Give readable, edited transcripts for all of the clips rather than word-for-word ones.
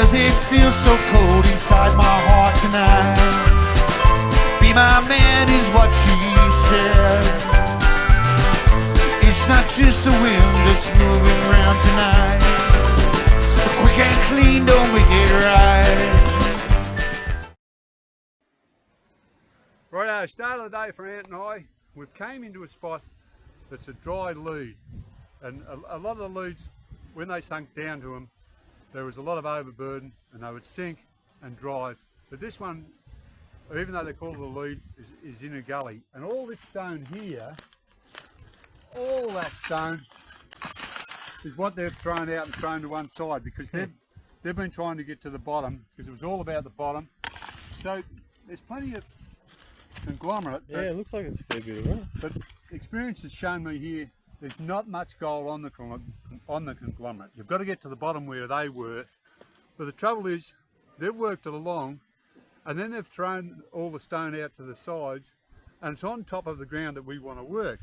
does it feel so cold inside my heart tonight? Be my man is what she said. It's not just the wind that's moving round tonight, but quick and clean don't make it right. Righto, start of the day for Ant and I. We've came into a spot that's a dry lead, and a lot of the leads, when they sunk down to them, there was a lot of overburden and they would sink and drive. But this one, even though they call it a lead, is in a gully. And all this stone here, all that stone is what they've thrown out and thrown to one side, because they've been trying to get to the bottom, because it was all about the bottom. So there's plenty of conglomerate. Yeah, it looks like it's a fair bit of it. But experience has shown me here, there's not much gold on the conglomerate. You've got to get to the bottom where they were. But the trouble is, they've worked it along, and then they've thrown all the stone out to the sides, and it's on top of the ground that we want to work.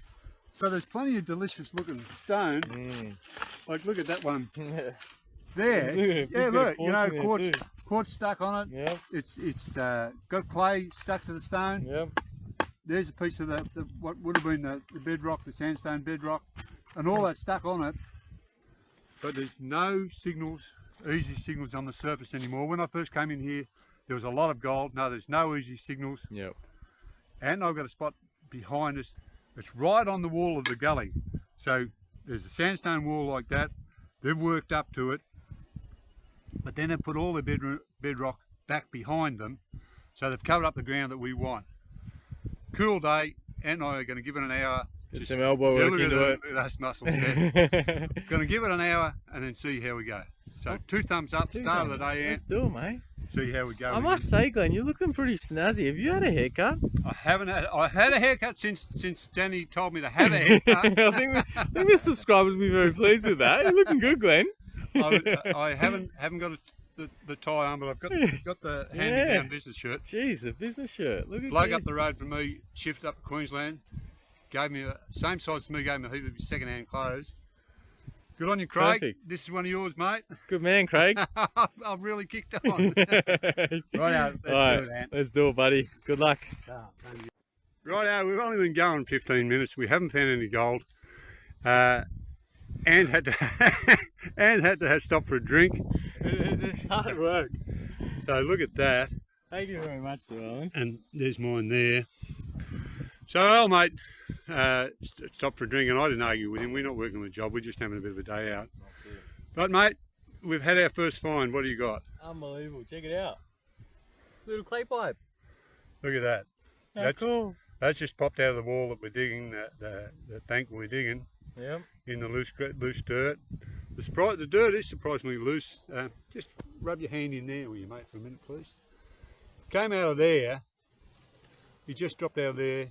So there's plenty of delicious looking stone. Like, look at that one there. Yeah, look, you know, quartz stuck on it. Yep. It's got clay stuck to the stone. Yep. There's a piece of what would have been the bedrock, the sandstone bedrock, and all that stuck on it. But there's no signals, easy signals on the surface anymore. When I first came in here, there was a lot of gold. No, there's no easy signals. Yep. And I've got a spot behind us. It's right on the wall of the gully. So there's a sandstone wall like that. They've worked up to it, but then they've put all the bedrock back behind them. So they've covered up the ground that we want. Cool day, Ant and I are going to give it an hour. Get some elbow work into it. Those muscles there. Going to give it an hour and then see how we go. So 2 thumbs up, start of the day, Ant. Let's do it, mate. See how we go. I must say, Glenn, you're looking pretty snazzy. Have you had a haircut? I've had a haircut since Danny told me to have a haircut. I think the subscribers will be very pleased with that. You're looking good, Glenn. I haven't got the tie on, but I've got the hand-me-down business shirt. Jeez, a business shirt. Look at Bloke you. up the road from me, shifted up to Queensland, gave me same size as me, gave me a heap of second-hand clothes. Good on you, Craig. Perfect. This is one of yours, mate. Good man, Craig. I've really kicked on. Righto, let's do it, Ant. Let's do it, buddy. Good luck. Righto, we've only been going 15 minutes. We haven't found any gold. And had to stop for a drink. It's hard work. So look at that. Thank you very much, Sir Alan. And there's mine there. So, well, mate, stopped for a drink, and I didn't argue with him. We're not working on the job. We're just having a bit of a day out. That's it. But, mate, we've had our first find. What do you got? Unbelievable. Check it out. Little clay pipe. Look at that. That's cool. That's just popped out of the wall that we're digging, the bank we're digging. Yep. In the loose dirt. The dirt is surprisingly loose. Just rub your hand in there, will you, mate, for a minute, please. Came out of there. He just dropped out of there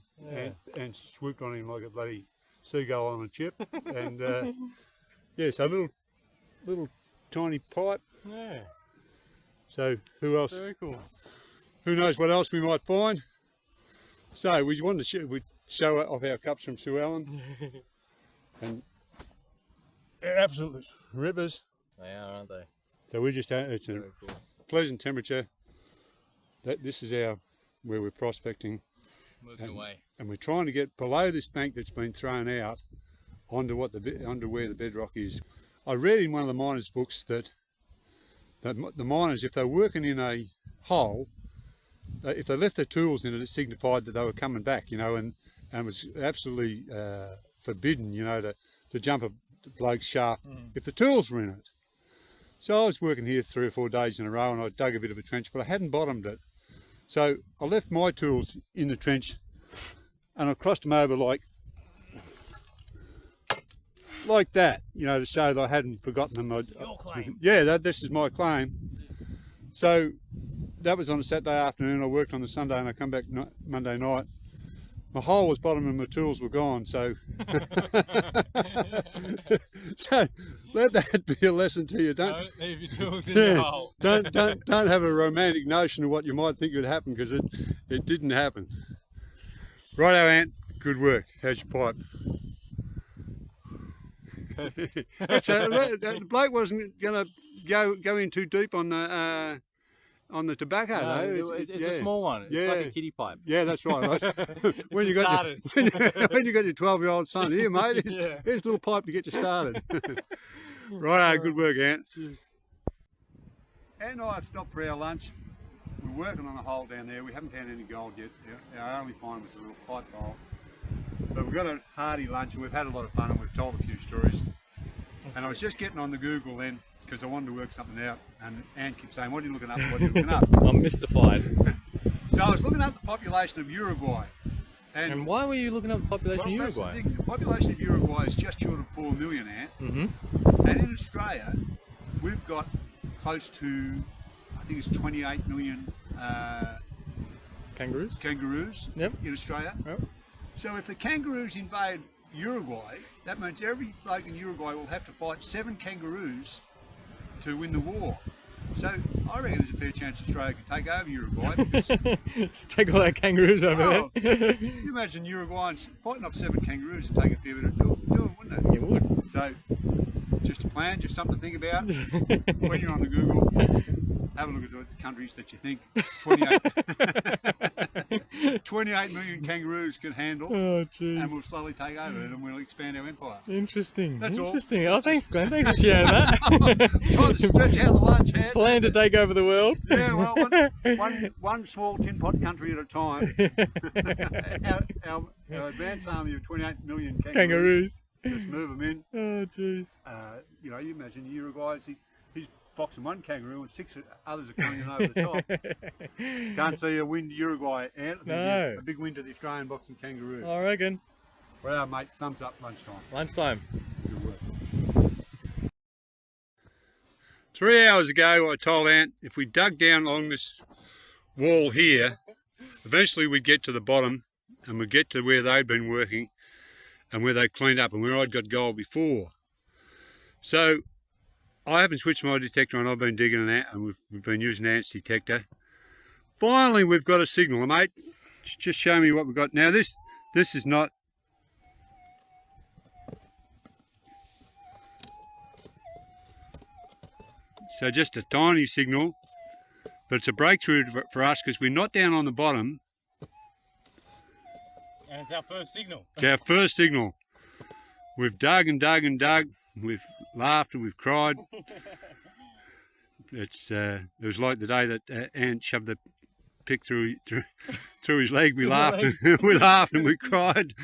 and swooped on him like a bloody seagull on a chip. And yeah, so little tiny pipe. Yeah. So who else? Very cool. Who knows what else we might find? So we wanted to show off our cups from Sue Ellen. And they're absolute rippers. They are, aren't they? So we just it's a pleasant temperature. This is where we're prospecting. Working away. And we're trying to get below this bank that's been thrown out onto where the bedrock is. I read in one of the miners' books that the miners, if they're working in a hole, if they left their tools in it, it signified that they were coming back, you know, and it was absolutely forbidden, you know, to jump a bloke's shaft if the tools were in it. So I was working here 3 or 4 days in a row, and I dug a bit of a trench, but I hadn't bottomed it. So I left my tools in the trench, and I crossed them over like that, you know, to show that I hadn't forgotten them. Your claim. Yeah, this is my claim. So that was on a Saturday afternoon. I worked on the Sunday, and I come back Monday night. My hole was bottom and my tools were gone, so so let that be a lesson to you. Don't leave your tools in the hole. Don't have a romantic notion of what you might think would happen, because it didn't happen. Righto, Ant, good work. How's your pipe? Perfect. That's the bloke wasn't going to go in too deep on the tobacco No, though. it's yeah. a small one. It's Yeah. like a kiddie pipe. Yeah, that's right. when, the you got starters. when you got your 12-year-old son, here, mate, here's a little pipe to get you started. Right, good work, Ant. Cheers. Ant and I have stopped for our lunch. We're working on a hole down there. We haven't found any gold yet. Our only find was a little pipe hole. But we've got a hearty lunch and we've had a lot of fun and we've told a few stories. And I was just getting on the Google then because I wanted to work something out, and Ant keeps saying, what are you looking up? What are you looking up? I'm mystified. So I was looking up the population of Uruguay. And why were you looking up the population of Uruguay? That's the thing. The population of Uruguay is just short of 4 million, Ant. And in Australia, we've got close to, I think it's 28 million Kangaroos? kangaroos in Australia. Yep. So if the kangaroos invade Uruguay, that means every bloke in Uruguay will have to fight 7 kangaroos to win the war. So I reckon there's a fair chance Australia could take over Uruguay. Because, Just take all our kangaroos over there. you imagine Uruguayans fighting off 7 kangaroos would take a fair bit of doing, wouldn't it? It would. So just a plan, just something to think about. When you're on the Google, have a look at the countries that you think 28 million kangaroos can handle. Oh, jeez. And we'll slowly take over it and we'll expand our empire. Interesting. That's all. Interesting. Oh, thanks, Glenn. Thanks for sharing that. Trying to stretch out the lunch, Ant. Plan to take over the world. Yeah, well, one small tin pot country at a time. Our advanced army of 28 million kangaroos. Just move them in. Oh, jeez. You know, you imagine Uruguay, he's boxing one kangaroo and 6 others are coming in over the top. Can't see a win to Uruguay, Ant. No. A big win to the Australian boxing kangaroo. I reckon. Well, mate, thumbs up, lunchtime. Lunchtime. Good work. 3 hours ago, I told Ant if we dug down along this wall here, eventually we'd get to the bottom and we'd get to where they'd been working and where they cleaned up and where I'd got gold before. So I haven't switched my detector on. I've been digging it out and we've been using Ant's detector. Finally, we've got a signal, mate. Just show me what we've got. Now this is not. So just a tiny signal, but it's a breakthrough for us because we're not down on the bottom. And it's our first signal. It's our first signal. We've dug and dug and dug. We've laughed and we've cried. It was like the day that Ant shoved the pick through his leg. We laughed, we laughed and we cried.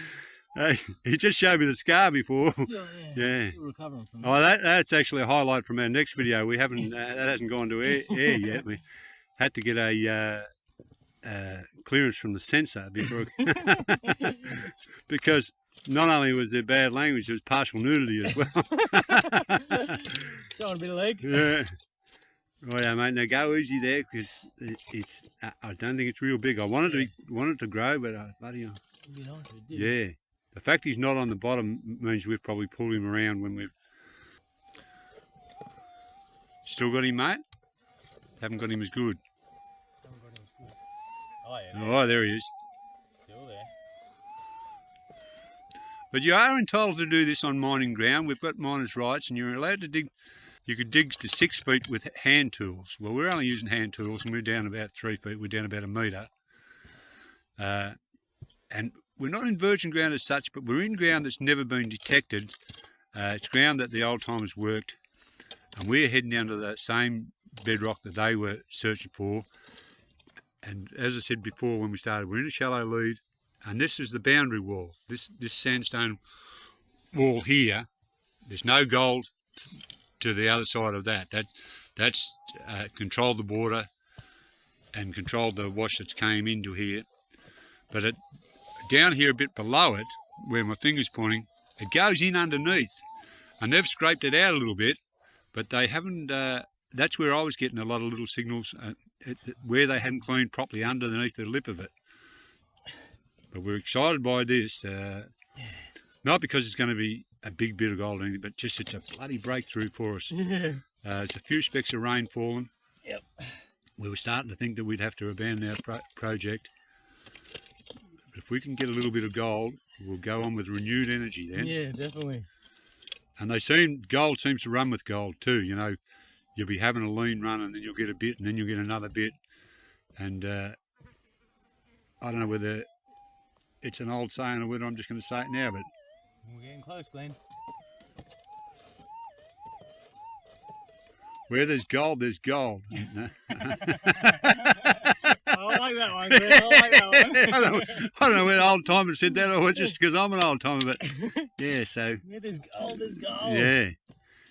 He just showed me the scar before. Still, yeah. Still recovering from that. Oh, that's actually a highlight from our next video. We haven't that hasn't gone to air yet. We had to get a clearance from the censor before because not only was there bad language, there was partial nudity as well. Showing a bit of leg. Yeah. Right, mate. Now go easy there because it's. I don't think it's real big. I wanted to grow, but bloody hell. Yeah. The fact he's not on the bottom means we've probably pulled him around when we've. Still got him, mate? Haven't got him as good. Oh, yeah. Oh, there he is. Still there. But you are entitled to do this on mining ground. We've got miners' rights and you're allowed to dig. You could dig to 6 feet with hand tools. Well, we're only using hand tools and we're down about 3 feet. We're down about 1 metre. And we're not in virgin ground as such, but we're in ground that's never been detected. It's ground that the old timers worked. And we're heading down to the same bedrock that they were searching for. And as I said before when we started, we're in a shallow lead. And this is the boundary wall. This sandstone wall here, there's no gold to the other side of that. That's controlled the border and controlled the wash that's came into here. But down here a bit below it, where my finger's pointing, it goes in underneath. And they've scraped it out a little bit, but they haven't, that's where I was getting a lot of little signals where they hadn't cleaned properly underneath the lip of it. But we're excited by this, not because it's going to be a big bit of gold or anything, but just it's a bloody breakthrough for us. Yeah. There's a few specks of rain falling. Yep. We were starting to think that we'd have to abandon our project. But if we can get a little bit of gold, we'll go on with renewed energy then. Yeah, definitely. And gold seems to run with gold too. You know, you'll be having a lean run and then you'll get a bit and then you'll get another bit. And I don't know whether it's an old saying or whether I'm just going to say it now, but We're getting close, Glenn. where there's gold, there's gold. I like that one, Glenn. I like that one. I don't know whether old timers said that or just because I'm an old timer, but yeah, so. Where there's gold, there's gold. Yeah.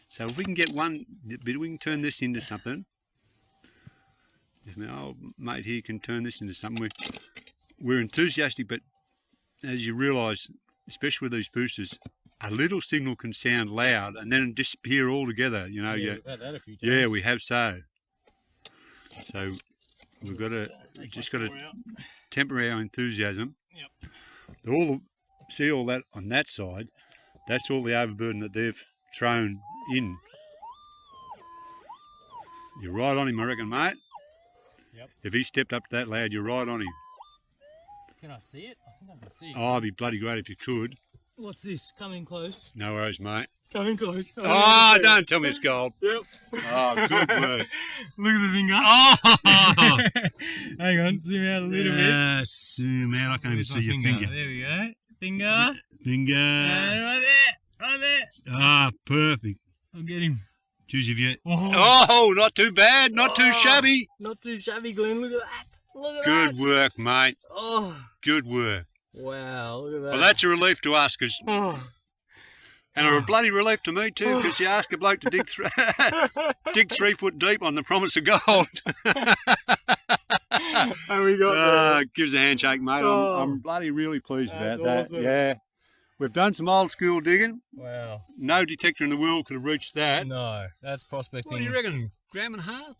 So if we can get one bit, we can turn this into something. If my old mate here can turn this into something, we're enthusiastic, but as you realise, especially with these boosters, a little signal can sound loud and then disappear altogether. You know, Yeah, we've had that a few times. yeah, we have so. So we've got to temper our enthusiasm. Yep. See all that on that side? That's all the overburden that they've thrown in. You're right on him, I reckon, mate. Yep. If he stepped up to that lad, you're right on him. Can I see it? I think I can see it. Oh, it'd be bloody great if you could. What's this? Coming close. No worries, mate. Coming close. Oh, don't tell me it's gold. Yep. Oh, good work. Look at the finger. Oh! Hang on, zoom out a little bit. Yeah, zoom out. I can't even see your finger. There we go. Finger. Finger. And right there. Right there. Ah, perfect. I'll get him. Choose if you. Oh. Oh, not too bad. Not too shabby. Not too shabby, Glenn. Look at that. Look at Good that. work, mate. Oh. Good work. Wow, look at that. Well, that's a relief to us, cause, Oh. and a bloody relief to me too, because you ask a bloke to dig 3 foot deep on the promise of gold. And we got there. Gives a handshake, mate. Oh. I'm bloody really pleased That's about that. awesome. Yeah, we've done some old school digging. Wow. No detector in the world could have reached that. No, that's prospecting. What do you reckon? Gram and a half?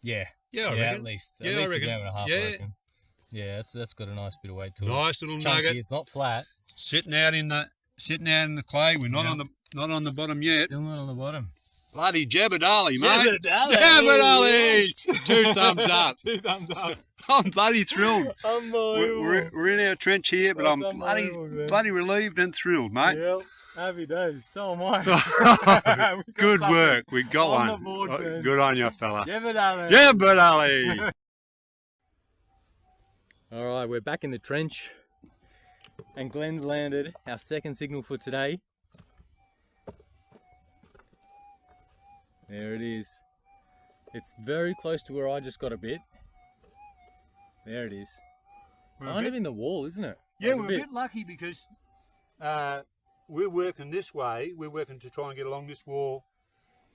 Yeah. Yeah, I yeah, reckon. at least. Yeah, At least I reckon. a gram and a half, Yeah. I reckon. Yeah, that's got a nice bit of weight to it. Nice little It's chunky, nugget. It's not flat. Sitting out in the clay. We're not on the bottom yet. Still not on the bottom. Bloody Jabberdali, mate. Jabberdali. Jabberdali. Yes. 2 thumbs up. 2 thumbs up. I'm bloody thrilled. Unbelievable. We're in our trench here, but That's I'm unbelievable, bloody relieved and thrilled, mate. Yep. Happy days. So am I. We got Good something work. We got on one. the board, Oh, man. good on you, fella. Jabberdali. Jabberdali. All right, we're back in the trench, and Glenn's landed our second signal for today. There it is. It's very close to where I just got a bit. There it is. Kind of in the wall, isn't it? Yeah, Like we're a bit lucky because we're working this way. We're working to try and get along this wall,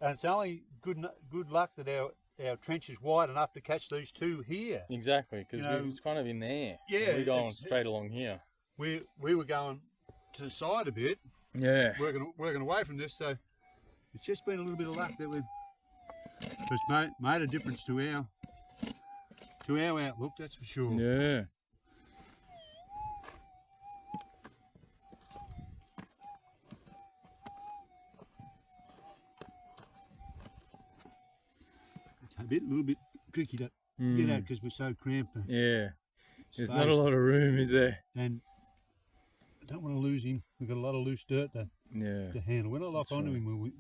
and it's only good luck that our trench is wide enough to catch these two here. Exactly, because You know, it's kind of in there. yeah, We're going it's- straight along here. We were going to the side a bit, Yeah. working away from this, so it's just been a little bit of luck that it's made a difference to our outlook, that's for sure. Yeah. It's a little bit tricky to get at because we're so cramped. Yeah. There's not a Space. lot of room, is there? And I don't want to lose him. We've got a lot of loose dirt to Yeah. handle. When I lock onto him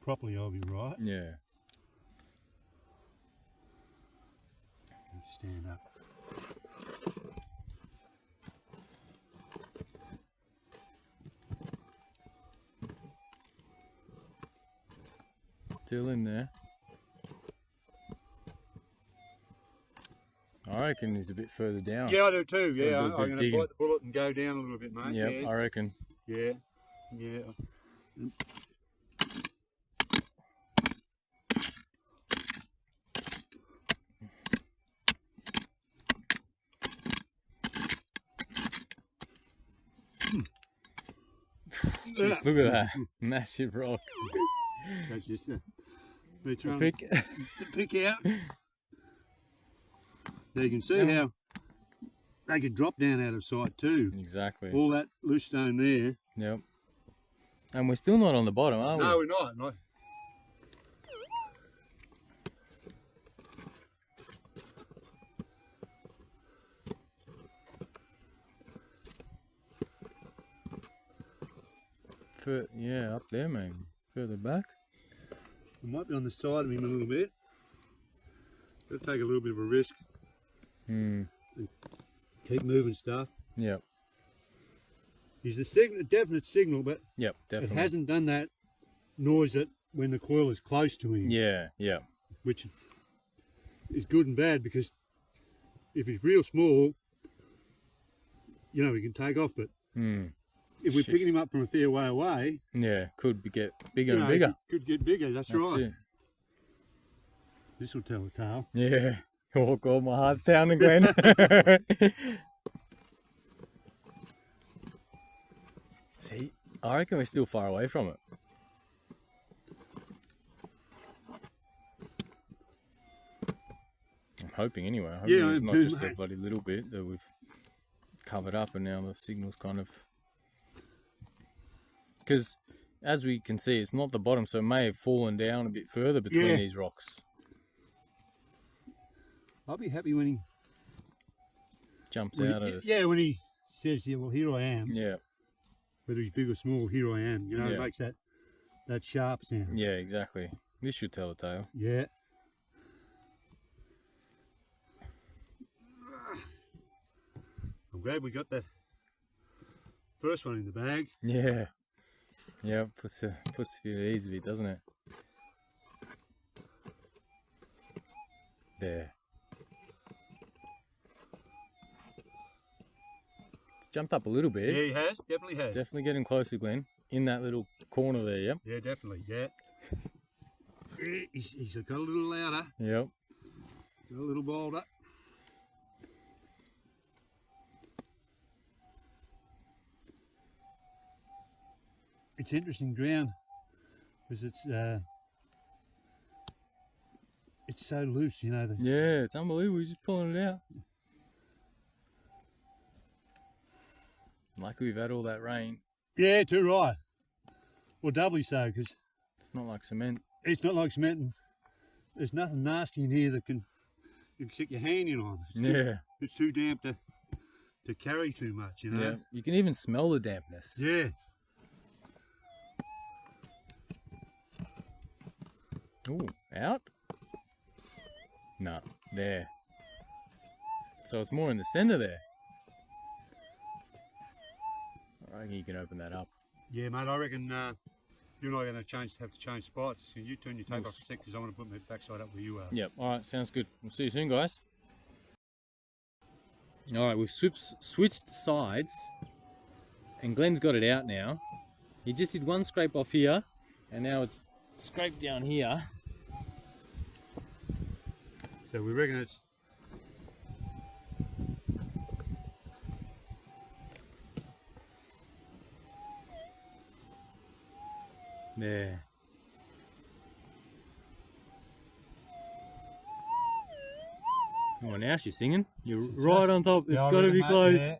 properly, I'll be right. Yeah. Stand up. Still in there. I reckon he's a bit further down. Yeah, I do too. Gotta Yeah, do a I'm bit going of to digging. bite the bullet and go down a little bit, mate. Yep, I reckon. Yeah, yeah. Just look at that. Massive rock. That's just the Pick. pick out. Now you can see how they could drop down out of sight too. Exactly. All that loose stone there. Yep. And we're still not on the bottom, are we? No, we're not. No. Yeah, up there maybe. Further back. It might be on the side of him a little bit. Got to take a little bit of a risk. Keep moving stuff. Yep. He's a definite signal, but Yep, definitely. it hasn't done that noise that when the coil is close to him. Yeah, yeah. Which is good and bad, because if he's real small, you know, he can take off, but if we're picking him up from a fair way away, yeah, could get bigger you know, and bigger. Could get bigger, that's right. It. This will tell the tale. Yeah. Oh God, my heart's pounding, Glenn. See, I reckon we're still far away from it. I'm hoping anyway. I'm hoping it's not just a bloody little bit that we've covered up and now the signal's kind of... Because as we can see, it's not the bottom, so it may have fallen down a bit further between these rocks. I'll be happy when he jumps out at us. Yeah, when he says, yeah, well, here I am. Yeah. Whether he's big or small, here I am. You know, it makes that sharp sound. Yeah, exactly. This should tell a tale. Yeah. I'm glad we got that first one in the bag. Yeah. Yeah, puts a bit at ease a bit, doesn't it? There. It's jumped up a little bit. Yeah, he has. Definitely has. Definitely getting closer, Glenn. In that little corner there, yep. Yeah, definitely. Yeah. He's got a little louder. Yep. Got a little bolder. It's interesting ground because it's so loose, you know. Yeah, it's unbelievable. He's just pulling it out. Like we've had all that rain. Yeah, too right. Well, doubly so, because it's not like cement. It's not like cement, and there's nothing nasty in here that you can stick your hand in on. It's too damp to carry too much, you know. Yeah, you can even smell the dampness. Yeah. Ooh, out? No, there. So it's more in the centre there. I reckon you can open that up. Yeah, mate, I reckon you and I are going to have to change spots. Can you turn your tape off a sec, because I want to put my backside up where you are. Yep, alright, sounds good. We'll see you soon, guys. Alright, we've switched sides, and Glenn's got it out now. He just did one scrape off here, and now it's scraped down here. So we reckon it's... There. Oh, now she's singing. You're right on top. It's got to be close. Yeah.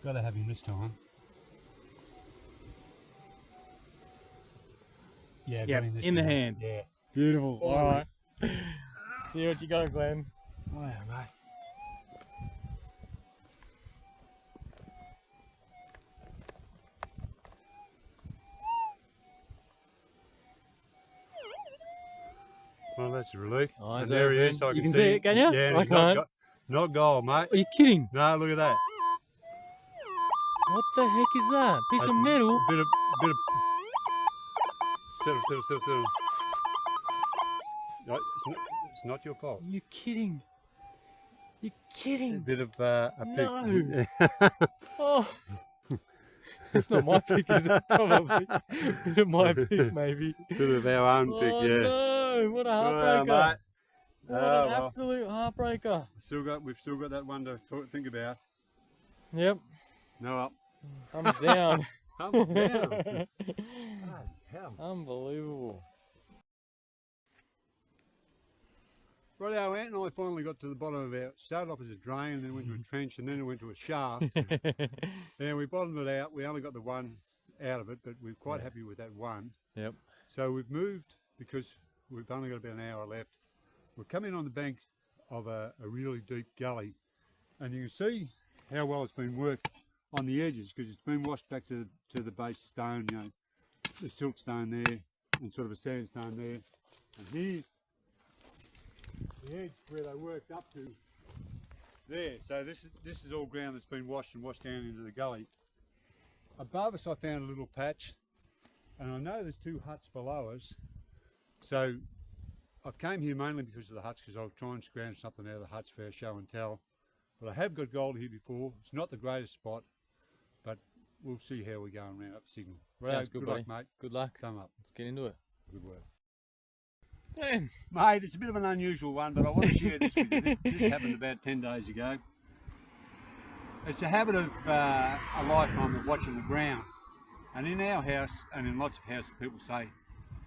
Got to have him this time. Yeah, yep, got him this in time. The hand. Yeah. Beautiful. All right. See what you got, Glenn. Wow, mate. Well, that's a relief. Eyes and there he open. is. So You can see it, can you? Yeah, I can't. Not gold, mate. Are you kidding? No, look at that. What the heck is that? Piece of metal? Bit of. Settle. No, it's not your fault. You're kidding. You're kidding. A bit of a no. Oh. It's not my pick, is it? Probably. Bit of my pick, maybe. Bit of our own pick, yeah. No, what a heartbreaker. Mate. What an absolute heartbreaker. We've still got that one to think about. Yep. No up. Thumbs down. Thumbs down. Unbelievable. Right, our Ant and I finally got to the bottom of our, started off as a drain and then went to a trench and then it went to a shaft. And we bottomed it out. We only got the one out of it, but we're quite happy with that one. Yep. So we've moved, because we've only got about an hour left. We're coming on the bank of a really deep gully, and you can see how well it's been worked on the edges, because it's been washed back to the base stone, you know, siltstone there and sort of a sandstone there. And here's the edge where they worked up to there. So this is all ground that's been washed and washed down into the gully. Above us I found a little patch, and I know there's 2 huts below us. So I've came here mainly because of the huts, because I'll try and scrounge something out of the huts for our show and tell. But I have got gold here before. It's not the greatest spot, but we'll see how we're going around up the signal. Sounds good, buddy. luck, mate. Good luck. Come up. Let's get into it. Good work. Dan. Mate, it's a bit of an unusual one, but I want to share this with you. This happened about 10 days ago. It's a habit of a lifetime of watching the ground. And in our house, and in lots of houses, people say,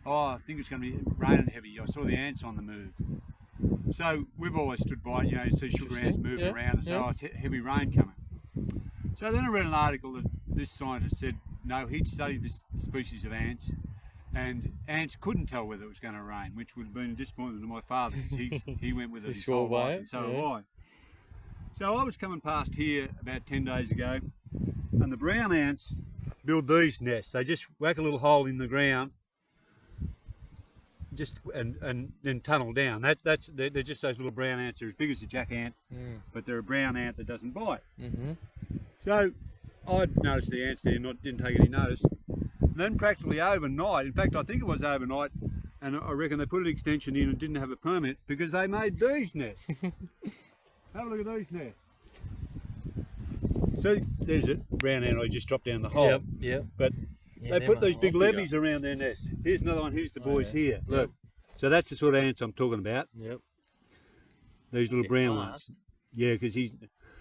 oh, I think it's going to be raining heavy. I saw the ants on the move. So we've always stood by it, you know, you see sugar ants moving around and say, oh, it's heavy rain coming. So then I read an article that this scientist said, no, he'd studied this species of ants, and ants couldn't tell whether it was going to rain, which would have been a disappointment to my father, because he went with it his whole life, and so have I. So I was coming past here about 10 days ago, and the brown ants build these nests. They just whack a little hole in the ground, and then tunnel down. They're just those little brown ants. They're as big as a jack ant, but they're a brown ant that doesn't bite. So I'd noticed the ants there, didn't take any notice. And then practically overnight, in fact I think it was overnight, and I reckon they put an extension in and didn't have a permit because they made these nests. Have a look at these nests. So there's a brown ant I just dropped down the hole. Yep. But they put these big levees around their nests. Here's another one. Here's the boys here. Look. So that's the sort of ants I'm talking about. These little brown ones. Yeah, because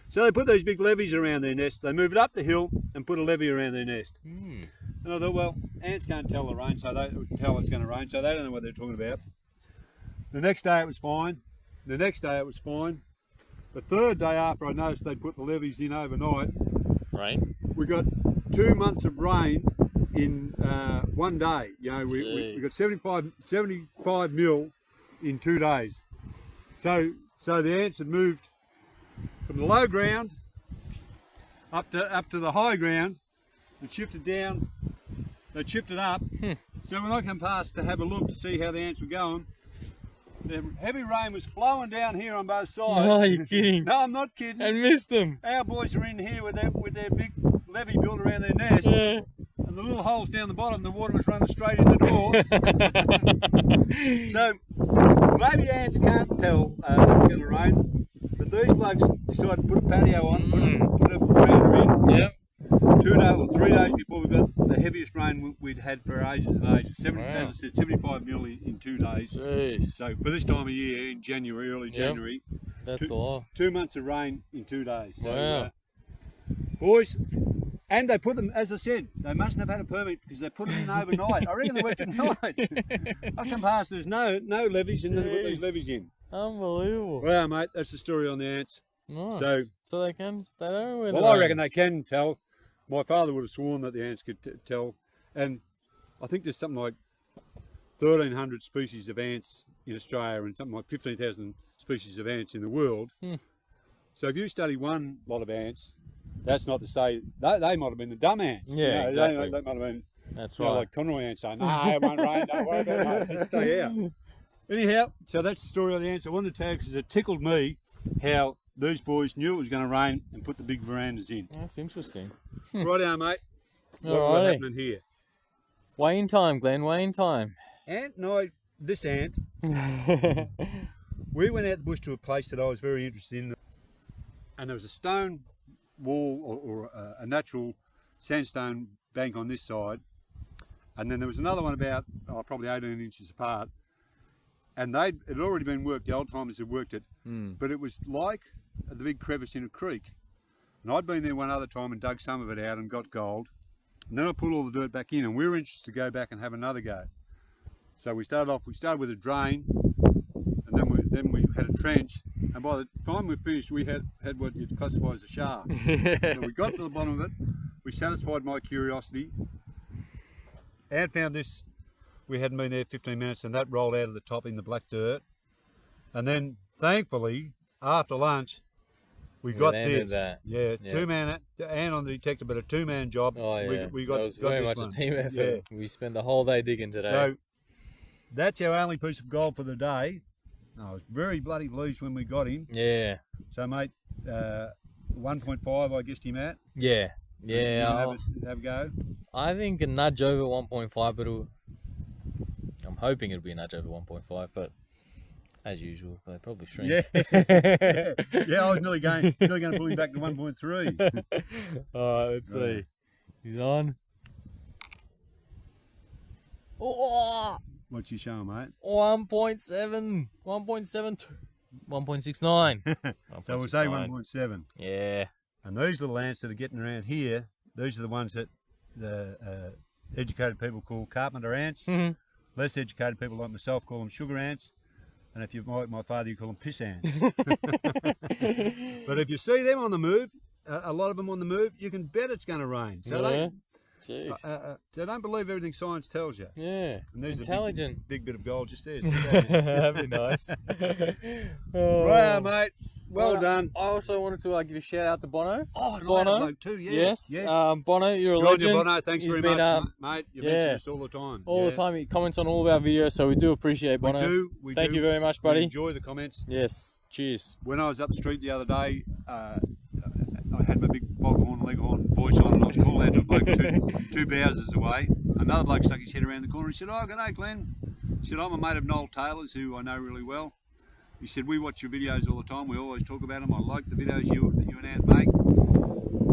so they put these big levees around their nest. They move it up the hill and put a levee around their nest. And I thought, well, ants can't tell the rain, so they tell it's going to rain, so they don't know what they're talking about. The next day it was fine. The next day it was fine. The third day after I noticed they'd put the levees in overnight, we got 2 months of rain in one day. You know, we got 75 mil in 2 days. So the ants had moved from the low ground up to the high ground and shifted down. They chipped it up. So when I come past to have a look to see how the ants were going, the heavy rain was flowing down here on both sides. Oh, you're kidding. No, I'm not kidding. And missed them. Our boys are in here with their big levee built around their nest. And the little holes down the bottom, the water was running straight in the door. So maybe ants can't tell that it's going to rain, but these blokes decided to put a patio on, put a veranda in. 2 days or 3 days before we got the heaviest rain we'd had for ages and ages. As I said, 75 mil in 2 days. Jeez. So for this time of year, in January, early January, that's a lot. 2 months of rain in 2 days. So, wow. Boys, and they put them, as I said, they mustn't have had a permit because they put them in overnight. I reckon they worked at night. I come past, there's no levees, and then they put these levees in. Unbelievable. Well, mate, that's the story on the ants. Nice. So they don't know where I reckon they can tell. My father would have sworn that the ants could tell, and I think there's something like 1,300 species of ants in Australia and something like 15,000 species of ants in the world. So if you study one lot of ants, that's not to say they might have been the dumb ants. Yeah, exactly. They might have been. That's right. Like Conroy ants saying, "No, it won't rain. Don't worry about it. Just stay out." Anyhow, so that's the story of the ants. I wanted to tell you because it tickled me how these boys knew it was going to rain and put the big verandas in. That's interesting. Righto, mate. What's happening here? Weighing time, Glenn. Weighing time. Ant and this ant, we went out the bush to a place that I was very interested in, and there was a stone wall or a natural sandstone bank on this side, and then there was another one about probably 18 inches apart, and it had already been worked. The old timers had worked it, but it was like the big crevice in a creek. And I'd been there one other time and dug some of it out and got gold. And then I put all the dirt back in, and we were interested to go back and have another go. So we started with a drain, and then we had a trench, and by the time we finished we had what you'd classify as a shaft. So we got to the bottom of it, we satisfied my curiosity. Ant found this, we hadn't been there 15 minutes, and that rolled out of the top in the black dirt. And then thankfully, after lunch, We got landed this. that. Yeah, Yeah. 2-man and on the detector, but a 2-man job. Oh yeah, We got, that was got very this much one. a team effort. Yeah. We spent the whole day digging today. So that's our only piece of gold for the day. I was very bloody pleased when we got him. yeah, So mate, 1.5 I guessed him at. yeah, You yeah. can have a go. I think a nudge over 1.5, but I'm hoping it'll be a nudge over 1.5, but as usual, they probably shrink. Yeah. Yeah, I was nearly going to pull him back to 1.3. Alright, let's see. He's on. Oh, What's you showing, mate? 1.7, 1.72, 1.69. So we'll say 1.7. Yeah. And these little ants that are getting around here, these are the ones that the educated people call carpenter ants. Mhm. Less educated people like myself call them sugar ants. And if you're like my father, you call them piss ants. But if you see them on the move, a lot of them on the move, you can bet it's going to rain. So, Yeah. Jeez. so don't believe everything science tells you. Yeah. And there's Intelligent. a big bit of gold just there. See that? That'd be nice. Right, mate. Well done. I also wanted to give a shout out to Bono. Oh, and Bono. I had a bloke too, yeah. Yes. Yes. Bono, you're a Good on legend. you, Bono. Thanks He's very been, much, mate. You yeah. mention us all the time. All the time. He comments on all of our videos, so we do appreciate Bono. We Thank do. you very much, We buddy. enjoy the comments. Yes. Cheers. When I was up the street the other day, I had my big foghorn leghorn voice on, and I was calling out to a bloke two houses away. Another bloke stuck his head around the corner. He said, "Oh, g'day, Glenn." He said, "I'm a mate of Noel Taylor's, who I know really well." He said, "We watch your videos all the time. We always talk about them. I like the videos you and Ant make."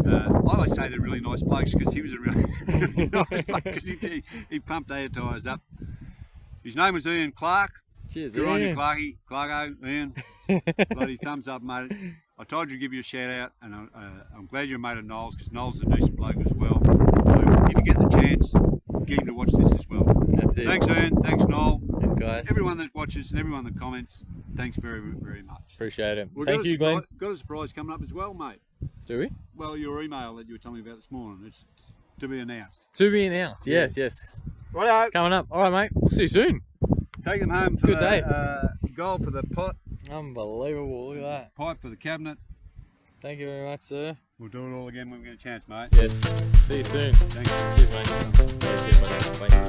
I always say they're really nice blokes because he was a really, really nice bloke because he pumped air tyres up. His name was Ian Clark. Cheers, Good on you, Ian. Clarky. Clarko, Ian. Bloody thumbs up, mate. I told you to give you a shout out, and I'm glad you're a mate of Noel's because Noel's a decent bloke as well. So if you get the chance, get him to watch this as well. That's it. Thanks, Ian. Thanks, Noel. Yes, guys. Everyone that watches and everyone that comments, thanks very, very much. Appreciate it. We've Thank got a you, Glenn. Got a surprise coming up as well, mate. Do we? Well, your email that you were telling me about this morning, it's to be announced. To be announced. Yes, yes. Righto. Coming up. All right, mate. We'll see you soon. Take them home for Good day. gold for the pot, Unbelievable. Look at that. pipe for the cabinet. Thank you very much, sir. We'll do it all again when we get a chance, mate. Yes. See you soon. Thanks. Cheers, mate. Take care, buddy. Bye.